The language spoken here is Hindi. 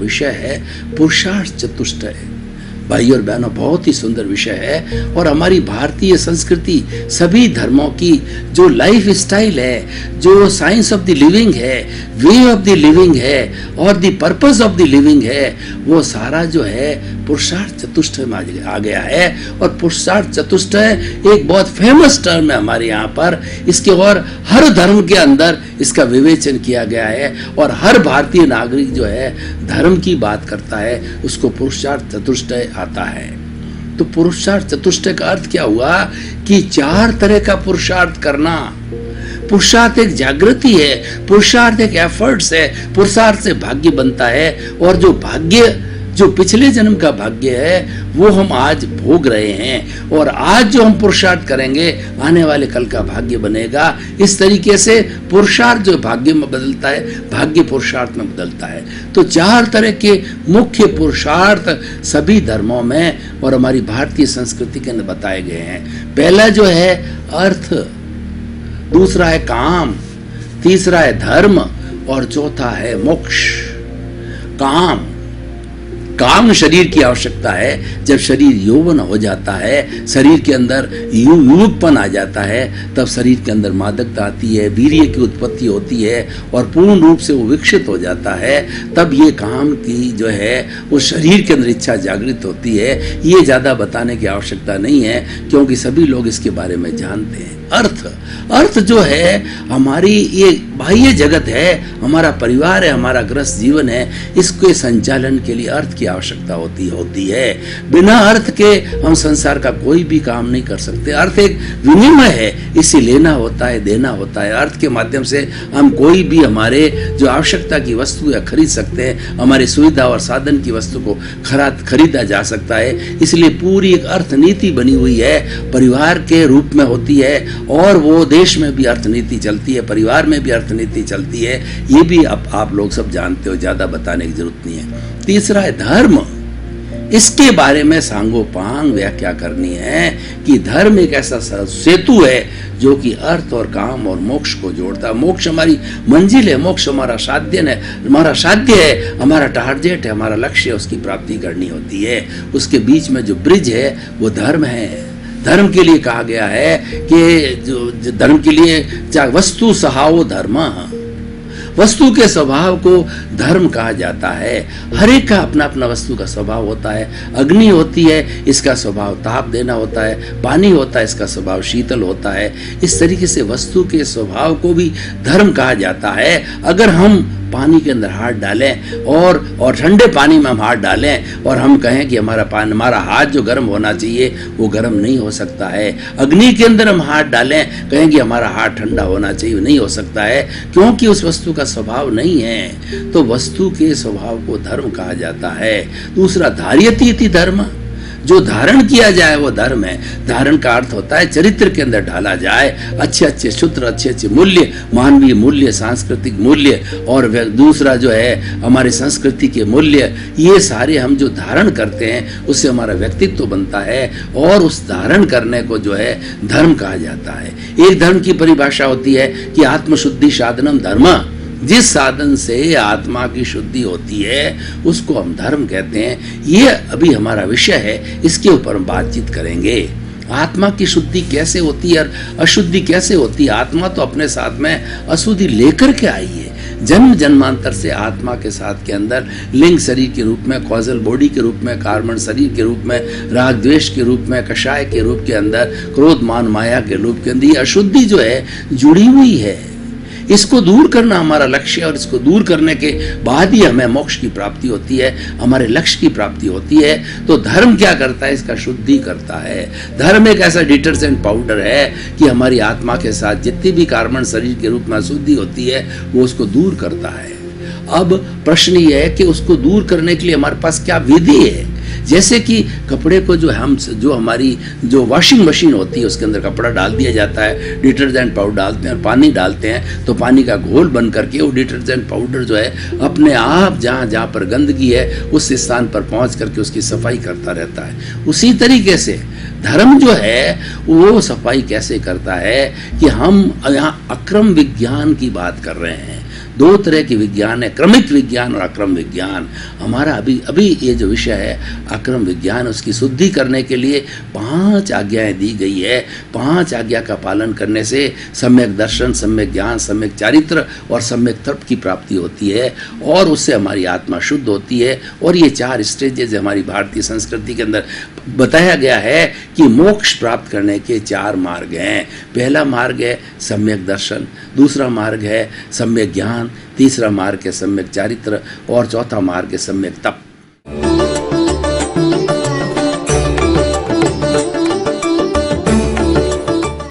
विषय है पुरुषार्थ चतुष्टय। भाई और बहनों, बहुत ही सुंदर विषय है और हमारी भारतीय संस्कृति, सभी धर्मों की जो लाइफ स्टाइल है, जो साइंस ऑफ द लिविंग है, वे ऑफ द लिविंग है और the purpose of the living है, वो सारा जो है पुरुषार्थ चतुष्टय में आ गया है। और पुरुषार्थ चतुष्टय एक बहुत फेमस टर्म है हमारे यहाँ पर। इसके और हर धर्म के अंदर इसका विवेचन किया गया है और हर भारतीय नागरिक जो है धर्म की बात करता है, उसको पुरुषार्थ चतुष्टय आता है। तो पुरुषार्थ चतुष्टय का अर्थ क्या हुआ कि 4 तरह का पुरुषार्थ करना। पुरुषार्थ एक जागृति है, पुरुषार्थ एक एफर्ट्स है, पुरुषार्थ से भाग्य बनता है और जो भाग्य, जो पिछले जन्म का भाग्य है वो हम आज भोग रहे हैं और आज जो हम पुरुषार्थ करेंगे आने वाले कल का भाग्य बनेगा। इस तरीके से पुरुषार्थ जो भाग्य में बदलता है, भाग्य पुरुषार्थ में बदलता है। तो 4 तरह के मुख्य पुरुषार्थ सभी धर्मों में और हमारी भारतीय संस्कृति के अंदर बताए गए हैं। पहला जो है अर्थ, दूसरा है काम, तीसरा है धर्म और चौथा है मोक्ष। काम शरीर की आवश्यकता है। जब शरीर यौवन हो जाता है, शरीर के अंदर युवकपन आ जाता है, तब शरीर के अंदर मादकता आती है, वीर्य की उत्पत्ति होती है और पूर्ण रूप से वो विकसित हो जाता है। तब ये काम की जो है वो शरीर के अंदर इच्छा जागृत होती है। ये ज़्यादा बताने की आवश्यकता नहीं है क्योंकि सभी लोग इसके बारे में जानते हैं। अर्थ जो है हमारी ये बाह्य जगत है, हमारा परिवार है, हमारा गृहस्थ जीवन है, इसके संचालन के लिए अर्थ की आवश्यकता होती है। बिना अर्थ के हम संसार का कोई भी काम नहीं कर सकते। अर्थ एक विनिमय है, इसे लेना होता है, देना होता है। अर्थ के माध्यम से हम कोई भी हमारे जो आवश्यकता की वस्तु है खरीद सकते हैं, हमारी सुविधा और साधन की वस्तु को खरीदा जा सकता है। इसलिए पूरी एक अर्थ नीति बनी हुई है, परिवार के रूप में होती है और वो देश में भी अर्थनीति चलती है, परिवार में भी अर्थनीति चलती है। ये भी आप लोग सब जानते हो, ज्यादा बताने की जरूरत नहीं है। तीसरा है धर्म। इसके बारे में सांगोपांग व्याख्या करनी है कि धर्म एक ऐसा सेतु है जो कि अर्थ और काम और मोक्ष को जोड़ता है। मोक्ष हमारी मंजिल है, मोक्ष हमारा साध्य है, हमारा टारगेट है, हमारा लक्ष्य है, उसकी प्राप्ति करनी होती है। उसके बीच में जो ब्रिज है वो धर्म है। धर्म के लिए कहा गया है कि जो धर्म के लिए चाहे वस्तु सहाओ धर्म, वस्तु के स्वभाव को धर्म कहा जाता है। हर एक का अपना अपना वस्तु का स्वभाव होता है। अग्नि होती है, इसका स्वभाव ताप देना होता है। पानी होता है, इसका स्वभाव शीतल होता है। इस तरीके से वस्तु के स्वभाव को भी धर्म कहा जाता है। अगर हम पानी के अंदर हाथ डालें और ठंडे पानी में हम हाथ डालें और हम कहें कि हमारा हाथ जो गर्म होना चाहिए वो गर्म नहीं हो सकता है। अग्नि के अंदर हम हाथ डालें, कहें कि हमारा हाथ ठंडा होना चाहिए, नहीं हो सकता है, क्योंकि उस वस्तु का स्वभाव नहीं है। तो वस्तु के स्वभाव को धर्म कहा जाता है। दूसरा धार्यति इति धर्म, जो धारण किया जाए वो धर्म है। धारण का अर्थ होता है चरित्र के अंदर ढाला जाए, अच्छे अच्छे सूत्र, अच्छे अच्छे मूल्य, मानवीय मूल्य, सांस्कृतिक मूल्य और दूसरा जो है हमारी संस्कृति के मूल्य, ये सारे हम जो धारण करते हैं उससे हमारा व्यक्तित्व बनता है और उस धारण करने को जो है धर्म कहा जाता है। एक धर्म की परिभाषा होती है कि आत्मशुद्धि साधनम धर्म, जिस साधन से आत्मा की शुद्धि होती है उसको हम धर्म कहते हैं। ये अभी हमारा विषय है, इसके ऊपर हम बातचीत करेंगे। आत्मा की शुद्धि कैसे होती है और अशुद्धि कैसे होती है। आत्मा तो अपने साथ में अशुद्धि लेकर के आई है। जन्म जन्मांतर से आत्मा के साथ के अंदर लिंग शरीर के रूप में, कॉजल बॉडी के रूप में, कार्बन शरीर के रूप में, राग द्वेष के रूप में, कषाय के रूप के अंदर, क्रोध मान माया के रूप के अंदर ये अशुद्धि जो है जुड़ी हुई है। इसको दूर करना हमारा लक्ष्य है और इसको दूर करने के बाद ही हमें मोक्ष की प्राप्ति होती है, हमारे लक्ष्य की प्राप्ति होती है। तो धर्म क्या करता है, इसका शुद्धि करता है। धर्म एक ऐसा डिटर्जेंट पाउडर है कि हमारी आत्मा के साथ जितनी भी कार्बन शरीर के रूप में अशुद्धि होती है वो उसको दूर करता है। अब प्रश्न ये है कि उसको दूर करने के लिए हमारे पास क्या विधि है। जैसे कि कपड़े को जो हमारी जो वॉशिंग मशीन होती है उसके अंदर कपड़ा डाल दिया जाता है, डिटर्जेंट पाउडर डालते हैं और पानी डालते हैं तो पानी का घोल बन करके वो डिटर्जेंट पाउडर जो है अपने आप जहाँ पर गंदगी है उस स्थान पर पहुँच करके उसकी सफाई करता रहता है। उसी तरीके से धर्म जो है वो सफाई कैसे करता है कि हम यहाँ अक्रम विज्ञान की बात कर रहे हैं। दो तरह के विज्ञान है, क्रमिक विज्ञान और अक्रम विज्ञान। हमारा अभी अभी ये जो विषय है अक्रम विज्ञान, उसकी शुद्धि करने के लिए 5 आज्ञाएं दी गई है। 5 आज्ञा का पालन करने से सम्यक दर्शन, सम्यक ज्ञान, सम्यक चारित्र और सम्यक तर्क की प्राप्ति होती है और उससे हमारी आत्मा शुद्ध होती है। और ये 4 स्टेजेस हमारी भारतीय संस्कृति के अंदर बताया गया है कि मोक्ष प्राप्त करने के 4 मार्ग हैं। पहला मार्ग है सम्यक दर्शन, दूसरा मार्ग है सम्यक ज्ञान, तीसरा मार्ग है सम्यक चारित्र और चौथा मार्ग है सम्यक तप।